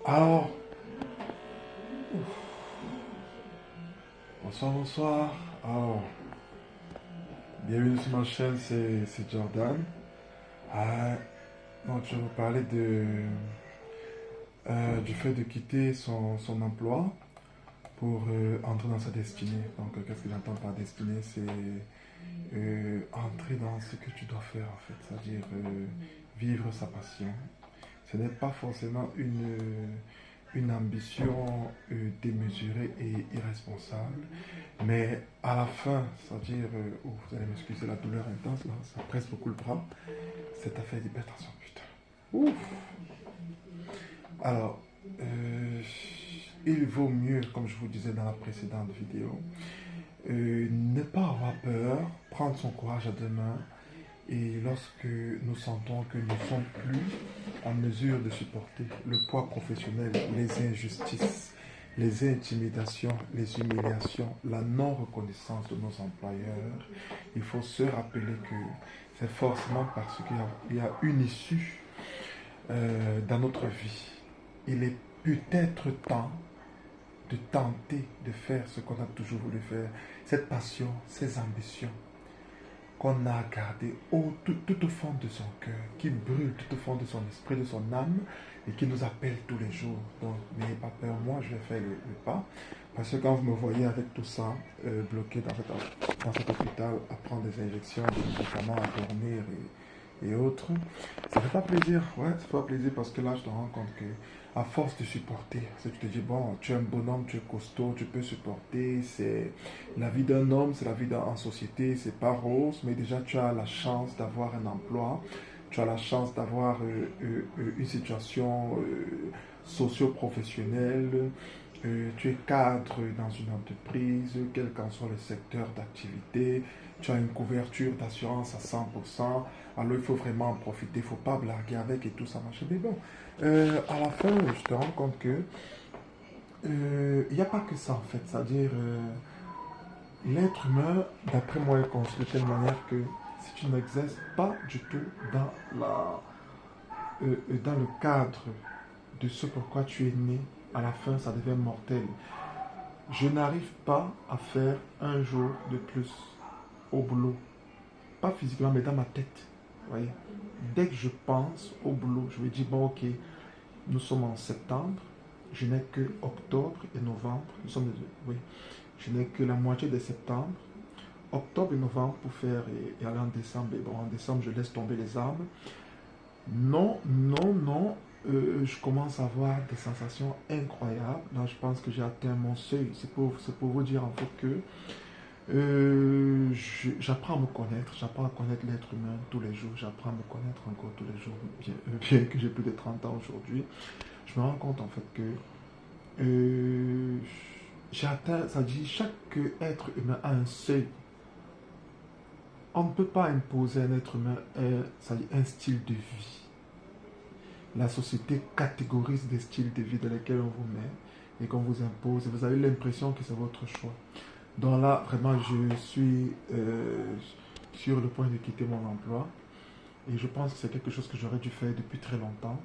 Alors, bonsoir, bonsoir. Alors, bienvenue sur ma chaîne, c'est Jordan. Ah, donc, je vais vous parler du fait de quitter son emploi pour entrer dans sa destinée. Donc, qu'est-ce que j'entends par destinée? C'est entrer dans ce que tu dois faire, en fait, c'est-à-dire vivre sa passion. Ce n'est pas forcément une ambition démesurée et irresponsable, mais à la fin, c'est-à-dire, vous allez m'excuser la douleur intense, là, ça presse beaucoup le bras, cette affaire d'hypertension, putain. Ouf. Alors, il vaut mieux, comme je vous disais dans la précédente vidéo, ne pas avoir peur, prendre son courage à deux mains. Et lorsque nous sentons que nous ne sommes plus en mesure de supporter le poids professionnel, les injustices, les intimidations, les humiliations, la non-reconnaissance de nos employeurs, il faut se rappeler que c'est forcément parce qu'il y a une issue dans notre vie. Il est peut-être temps de tenter de faire ce qu'on a toujours voulu faire, cette passion, ces ambitions qu'on a gardé tout au fond de son cœur, qui brûle tout au fond de son esprit, de son âme, et qui nous appelle tous les jours. Donc, n'ayez pas peur, moi je vais faire le pas, parce que quand vous me voyez avec tout ça, bloqué dans cet hôpital, à prendre des injections, des médicaments, à dormir et autres, ça fait pas plaisir, ouais, ça fait pas plaisir parce que là je te rends compte que à force de supporter, tu te dis bon, tu es un bonhomme, tu es costaud, tu peux supporter, c'est la vie d'un homme, c'est la vie en société, c'est pas rose, mais déjà tu as la chance d'avoir un emploi, tu as la chance d'avoir une situation socio-professionnelle, tu es cadre dans une entreprise, quel qu'en soit le secteur d'activité, tu as une couverture d'assurance à 100%, alors il faut vraiment en profiter, il ne faut pas blaguer avec et tout ça, machin. Mais bon, à la fin, je te rends compte que il n'y a pas que ça en fait, c'est-à-dire l'être humain, d'après moi, est construit de telle manière que si tu n'exerces pas du tout dans le cadre de ce pourquoi tu es né, à la fin, ça devient mortel. Je n'arrive pas à faire un jour de plus au boulot. Pas physiquement, mais dans ma tête. Vous voyez? Dès que je pense au boulot, je me dis, bon, ok, nous sommes en septembre, je n'ai que octobre et novembre. Nous sommes, oui, je n'ai que la moitié de septembre, octobre et novembre pour faire et aller en décembre. Et bon, en décembre, je laisse tomber les armes. Non, non, non. Je commence à avoir des sensations incroyables. Là, je pense que j'ai atteint mon seuil. C'est pour vous dire en fait que j'apprends à me connaître. J'apprends à connaître l'être humain tous les jours. J'apprends à me connaître encore tous les jours. Bien que j'ai plus de 30 ans aujourd'hui, je me rends compte en fait que euh, j'ai atteint, ça dit, chaque être humain a un seuil. On ne peut pas imposer à un être humain ça dit, un style de vie. La société catégorise des styles de vie dans lesquels on vous met et qu'on vous impose et vous avez l'impression que c'est votre choix. Donc là, vraiment, je suis sur le point de quitter mon emploi et je pense que c'est quelque chose que j'aurais dû faire depuis très longtemps.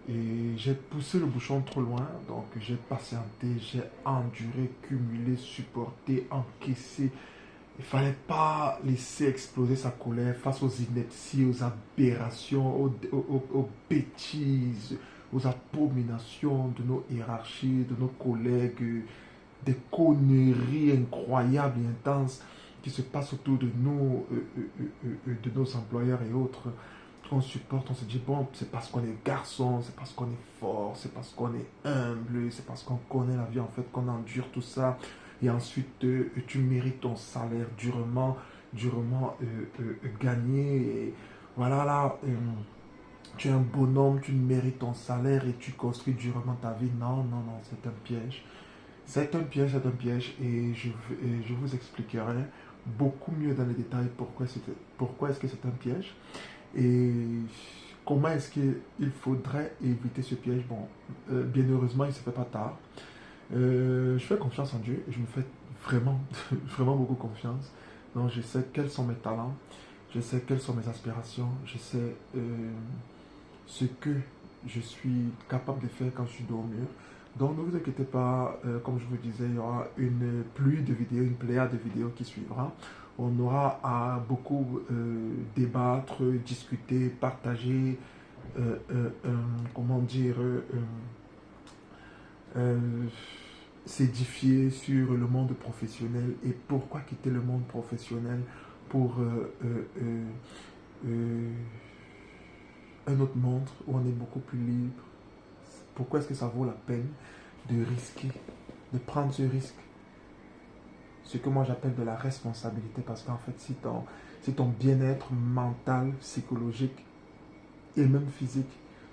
Et j'ai poussé le bouchon trop loin, donc j'ai patienté, j'ai enduré, cumulé, supporté, encaissé. Il ne fallait pas laisser exploser sa colère face aux inepties, aux aberrations, aux bêtises, aux abominations de nos hiérarchies, de nos collègues, des conneries incroyables et intenses qui se passent autour de nous, de nos employeurs et autres. On supporte, on se dit, bon, c'est parce qu'on est garçon, c'est parce qu'on est fort, c'est parce qu'on est humble, c'est parce qu'on connaît la vie en fait qu'on endure tout ça. Et ensuite, tu mérites ton salaire durement, durement gagné. Et voilà, là, tu es un bonhomme, tu mérites ton salaire et tu construis durement ta vie. Non, non, non, c'est un piège. C'est un piège, c'est un piège. Et je vous expliquerai beaucoup mieux dans les détails pourquoi est-ce que c'est un piège. Et comment est-ce qu'il faudrait éviter ce piège. Bon, bien heureusement, il ne se fait pas tard. Je fais confiance en Dieu et je me fais vraiment, vraiment beaucoup confiance. Donc, je sais quels sont mes talents, je sais quelles sont mes aspirations, je sais ce que je suis capable de faire quand je suis dos au mur. Donc ne vous inquiétez pas, comme je vous disais, il y aura une pluie de vidéos, une pléiade de vidéos qui suivra. On aura à beaucoup débattre, discuter, partager, comment dire, euh, s'édifier sur le monde professionnel et pourquoi quitter le monde professionnel pour euh, un autre monde où on est beaucoup plus libre. Pourquoi est-ce que ça vaut la peine de risquer, de prendre ce risque? Ce que moi j'appelle de la responsabilité, parce qu'en fait, si ton bien-être mental, psychologique et même physique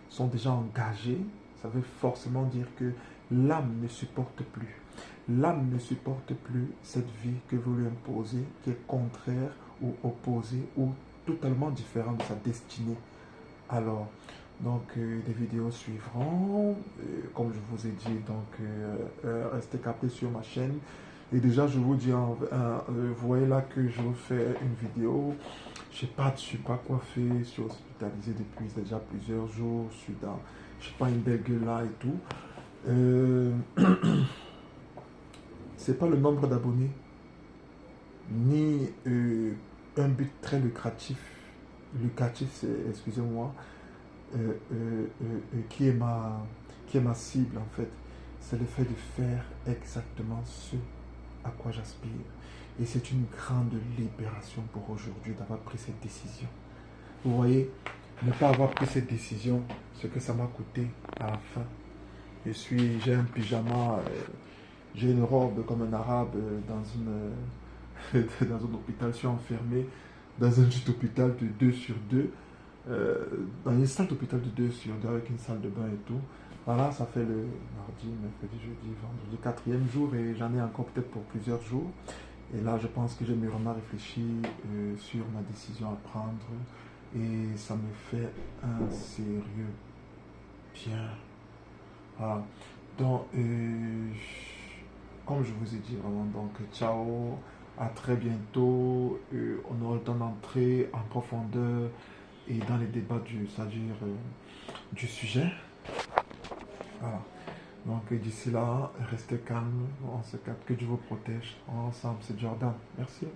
sont déjà engagés, ça veut forcément dire que l'âme ne supporte plus. L'âme ne supporte plus cette vie que vous lui imposez, qui est contraire ou opposée ou totalement différente de sa destinée. Alors, donc, des vidéos suivront. Comme je vous ai dit, donc, restez captés sur ma chaîne. Et déjà, je vous dis, vous voyez là que je vous fais une vidéo. Je ne suis pas coiffé, je suis hospitalisé depuis déjà plusieurs jours. Je suis pas une belle gueule là et tout. C'est pas le nombre d'abonnés, ni un but très lucratif, c'est, excusez-moi, qui est ma cible en fait. C'est le fait de faire exactement ce à quoi j'aspire. Et c'est une grande libération pour aujourd'hui d'avoir pris cette décision. Vous voyez, ne pas avoir pris cette décision, ce que ça m'a coûté à la fin. J'ai un pyjama, j'ai une robe comme un arabe dans un hôpital. Je suis enfermé dans un petit hôpital de 2 sur 2. Dans une salle d'hôpital de 2 sur 2 avec une salle de bain et tout. Voilà, ça fait le mardi, mercredi, jeudi, vendredi, quatrième jour et j'en ai encore peut-être pour plusieurs jours. Et là, je pense que j'ai mûrement réfléchi sur ma décision à prendre et ça me fait un sérieux bien. Voilà. Donc, comme je vous ai dit, vraiment, donc, ciao, à très bientôt. On aura le temps d'entrer en profondeur et dans les débats c'est-à-dire du sujet. Voilà. Donc d'ici là, restez calme, on se capte, que Dieu vous protège. Ensemble, c'est Jordan. Merci.